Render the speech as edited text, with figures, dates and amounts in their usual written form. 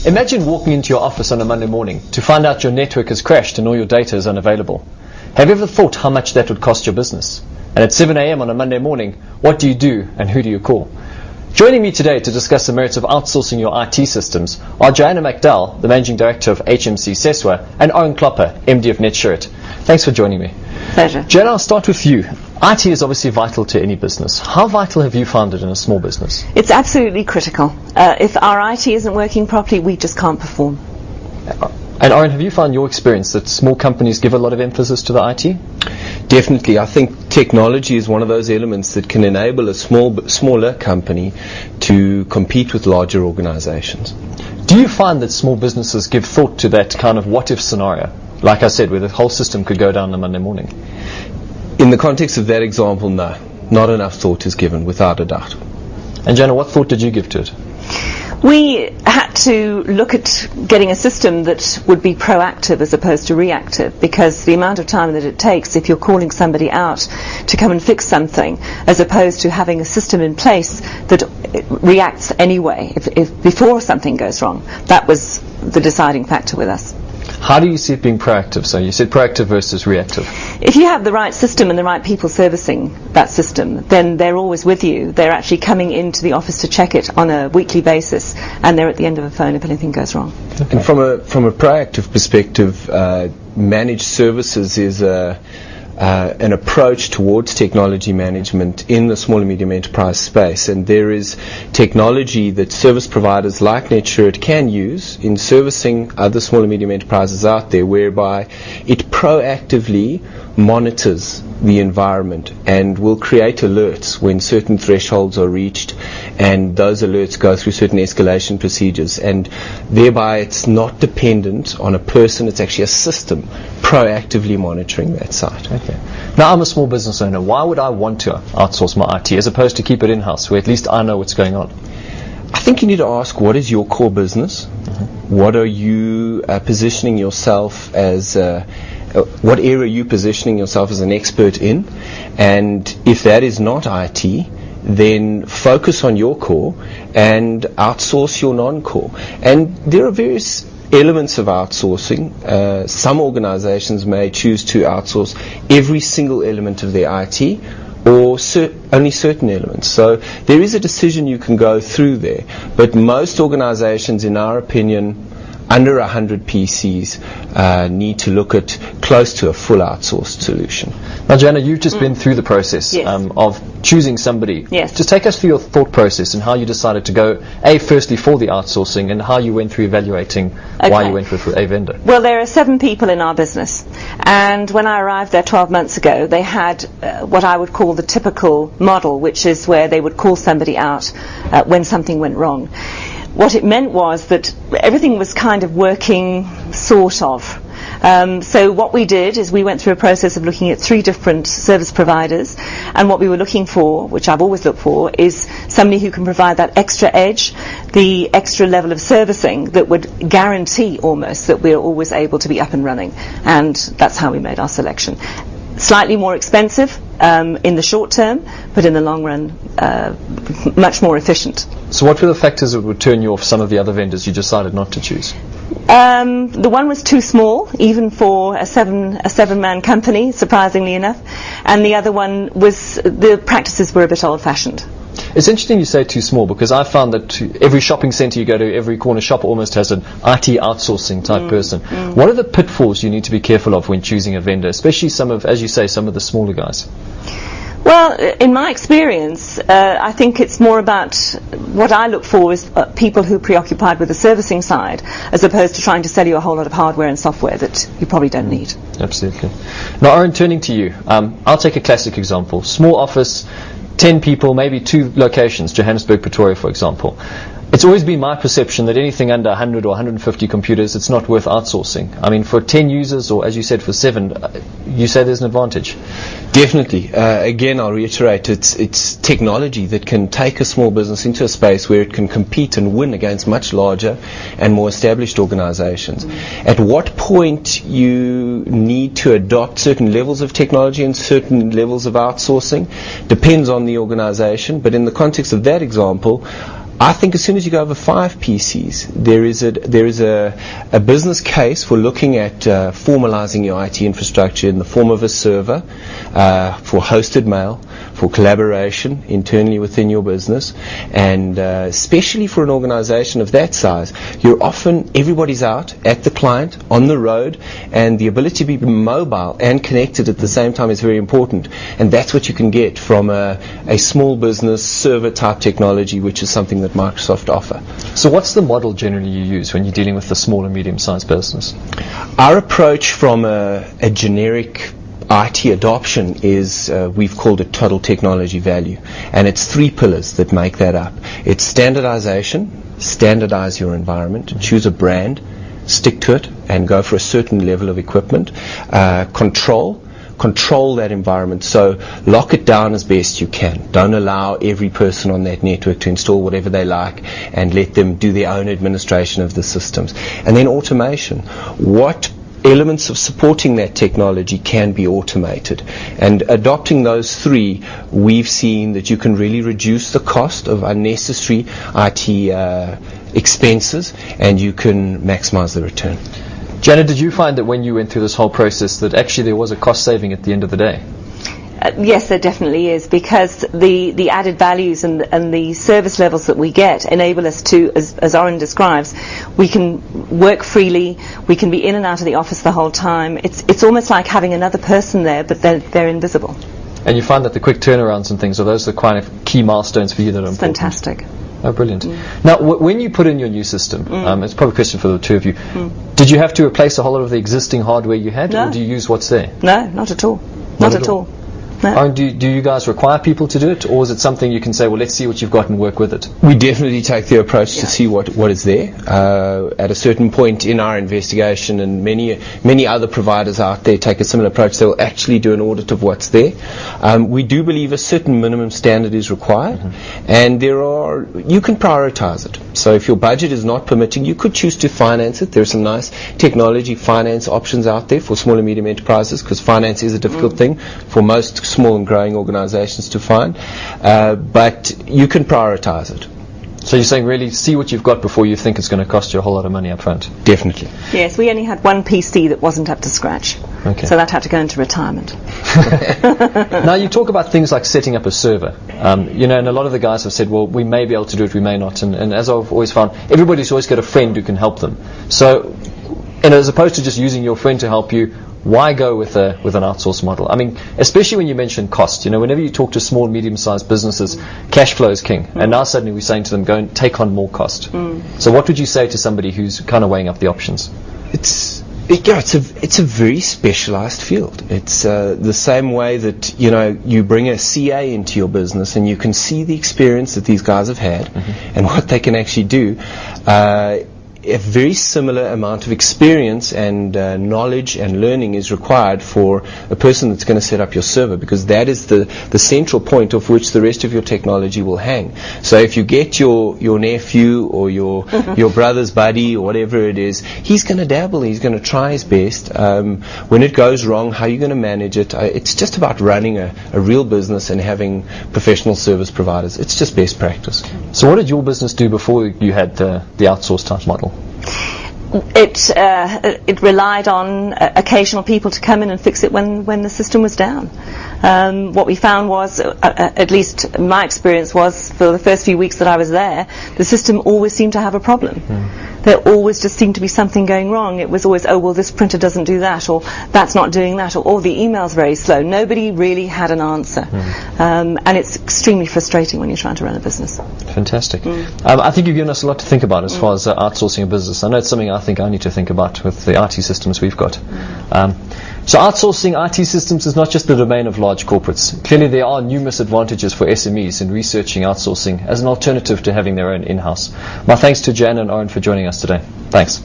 Imagine walking into your office on a Monday morning to find out your network has crashed and all your data is unavailable. Have you ever thought how much that would cost your business? And at 7 a.m. on a Monday morning, what do you do and who do you call? Joining me today to discuss the merits of outsourcing your IT systems are Joanna McDowell, the Managing Director of HMC Seswa, and Orrin Klopper, MD of Netsurit. Thanks for joining me. Pleasure. Joanna, I'll start with you. IT is obviously vital to any business. How vital have you found it in a small business? It's absolutely critical. If our IT isn't working properly, we just can't perform. And Orrin, have you found your experience that small companies give a lot of emphasis to the IT? Definitely. I think technology is one of those elements that can enable a smaller company to compete with larger organizations. Do you find that small businesses give thought to that kind of what-if scenario? Like I said, where the whole system could go down on Monday morning. In the context of that example, no. Not enough thought is given, without a doubt. And Joanna, what thought did you give to it? We had to look at getting a system that would be proactive as opposed to reactive, because the amount of time that it takes if you're calling somebody out to come and fix something, as opposed to having a system in place that reacts anyway if before something goes wrong. That was the deciding factor with us. How do you see it being proactive? So you said proactive versus reactive. If you have the right system and the right people servicing that system, then they're always with you. They're actually coming into the office to check it on a weekly basis, and they're at the end of the phone if anything goes wrong. Okay. And from a proactive perspective, managed services is an approach towards technology management in the small and medium enterprise space, and there is technology that service providers like Netsurit can use in servicing other small and medium enterprises out there, whereby it proactively monitors the environment and will create alerts when certain thresholds are reached, and those alerts go through certain escalation procedures, and thereby it's not dependent on a person, it's actually a system proactively monitoring that site. Okay. Now, I'm a small business owner. Why would I want to outsource my IT as opposed to keep it in-house, where at least I know what's going on? I think you need to ask, what is your core business? What are you positioning yourself as what area are you positioning yourself as an expert in? And if that is not IT, then focus on your core and outsource your non-core. And there are various elements of outsourcing. Some organizations may choose to outsource every single element of their IT, or only certain elements. So there is a decision you can go through there. But most organizations, in our opinion, under 100 PCs need to look at close to a full outsourced solution. Now, Joanna, you've just been through the process of choosing somebody. Yes. Just take us through your thought process and how you decided to go, firstly for the outsourcing, and how you went through evaluating why you went with a vendor. Well, there are 7 people in our business, and when I arrived there 12 months ago, they had what I would call the typical model, which is where they would call somebody out when something went wrong. What it meant was that everything was kind of working, sort of. So what we did is we went through a process of looking at 3 different service providers, and what we were looking for, which I've always looked for, is somebody who can provide that extra edge, the extra level of servicing that would guarantee almost that we're always able to be up and running. And that's how we made our selection. Slightly more expensive in the short term, but in the long run, much more efficient. So what were the factors that would turn you off some of the other vendors you decided not to choose? The one was too small, even for a seven-man company, surprisingly enough, and the other one was the practices were a bit old-fashioned. It's interesting you say too small, because I found that every shopping centre you go to, every corner shop almost has an IT outsourcing type person. What are the pitfalls you need to be careful of when choosing a vendor, especially some of, as you say, some of the smaller guys? Well, in my experience, I think it's more about what I look for is people who are preoccupied with the servicing side, as opposed to trying to sell you a whole lot of hardware and software that you probably don't need. Absolutely. Now, Orrin, turning to you, I'll take a classic example. Small office, 10 people, maybe 2 locations, Johannesburg, Pretoria, for example. It's always been my perception that anything under 100 or 150 computers, it's not worth outsourcing. I mean, for 10 users, or as you said, for 7, you say there's an advantage. Definitely. Again, I'll reiterate, it's technology that can take a small business into a space where it can compete and win against much larger and more established organizations. At what point you need to adopt certain levels of technology and certain levels of outsourcing depends on the organization, but in the context of that example, I think as soon as you go over 5 PCs, there is a business case for looking at formalizing your IT infrastructure in the form of a server for hosted mail, for collaboration internally within your business, and especially for an organization of that size, everybody's out at the client, on the road, and the ability to be mobile and connected at the same time is very important. And that's what you can get from a small business server type technology, which is something that Microsoft offer. So what's the model generally you use when you're dealing with the small and medium-sized business? Our approach from a generic IT adoption is, we've called it total technology value. And it's 3 pillars that make that up. It's standardization, standardize your environment, choose a brand, stick to it, and go for a certain level of equipment. Control that environment, so lock it down as best you can. Don't allow every person on that network to install whatever they like, and let them do their own administration of the systems. And then automation. What elements of supporting that technology can be automated? And adopting those 3, we've seen that you can really reduce the cost of unnecessary IT expenses, and you can maximize the return. Janet, did you find that when you went through this whole process that actually there was a cost saving at the end of the day? Yes, there definitely is, because the added values and the service levels that we get enable us to, as Orrin describes, we can work freely, we can be in and out of the office the whole time. It's almost like having another person there, but they're invisible. And you find that the quick turnarounds and things, are those the kind of key milestones for you that are important? Fantastic. Oh, brilliant. Now, when you put in your new system, it's probably a question for the 2 of you, did you have to replace a whole lot of the existing hardware you had, or do you use what's there? No, not at all. Not at all. No. Orrin, do you guys require people to do it, or is it something you can say, well, let's see what you've got and work with it? We definitely take the approach to see what is there. At a certain point in our investigation, and many other providers out there take a similar approach, they will actually do an audit of what's there. We do believe a certain minimum standard is required, and you can prioritize it. So if your budget is not permitting, you could choose to finance it. There are some nice technology finance options out there for small and medium enterprises, because finance is a difficult thing for most small and growing organizations to find, but you can prioritize it. So you're saying really see what you've got before you think it's going to cost you a whole lot of money up front? Definitely. Yes, we only had 1 PC that wasn't up to scratch. Okay. So that had to go into retirement. Now you talk about things like setting up a server. And a lot of the guys have said, well, we may be able to do it, we may not. And as I've always found, everybody's always got a friend who can help them. So, as opposed to just using your friend to help you, why go with an outsource model? I mean, especially when you mention cost. Whenever you talk to small, medium-sized businesses, cash flow is king. And now suddenly we're saying to them, go and take on more cost. So what would you say to somebody who's kind of weighing up the options? It's a very specialized field. It's the same way that you bring a CA into your business and you can see the experience that these guys have had and what they can actually do. A very similar amount of experience and knowledge and learning is required for a person that's going to set up your server, because that is the central point of which the rest of your technology will hang. So if you get your nephew or your brother's buddy or whatever it is, he's going to dabble, he's going to try his best. When it goes wrong, how are you going to manage it? It's just about running a real business and having professional service providers. It's just best practice. So what did your business do before you had the outsource type model? It relied on occasional people to come in and fix it when the system was down. What we found was, at least my experience was, for the first few weeks that I was there, the system always seemed to have a problem. There always just seemed to be something going wrong. It was always, oh, well, this printer doesn't do that, or that's not doing that, or the email's very slow. Nobody really had an answer. And it's extremely frustrating when you're trying to run a business. Fantastic. I think you've given us a lot to think about as far as outsourcing a business. I know it's something I think I need to think about with the IT systems we've got. So outsourcing IT systems is not just the domain of large corporates. Clearly there are numerous advantages for SMEs in researching outsourcing as an alternative to having their own in-house. My thanks to Jan and Orrin for joining us today. Thanks.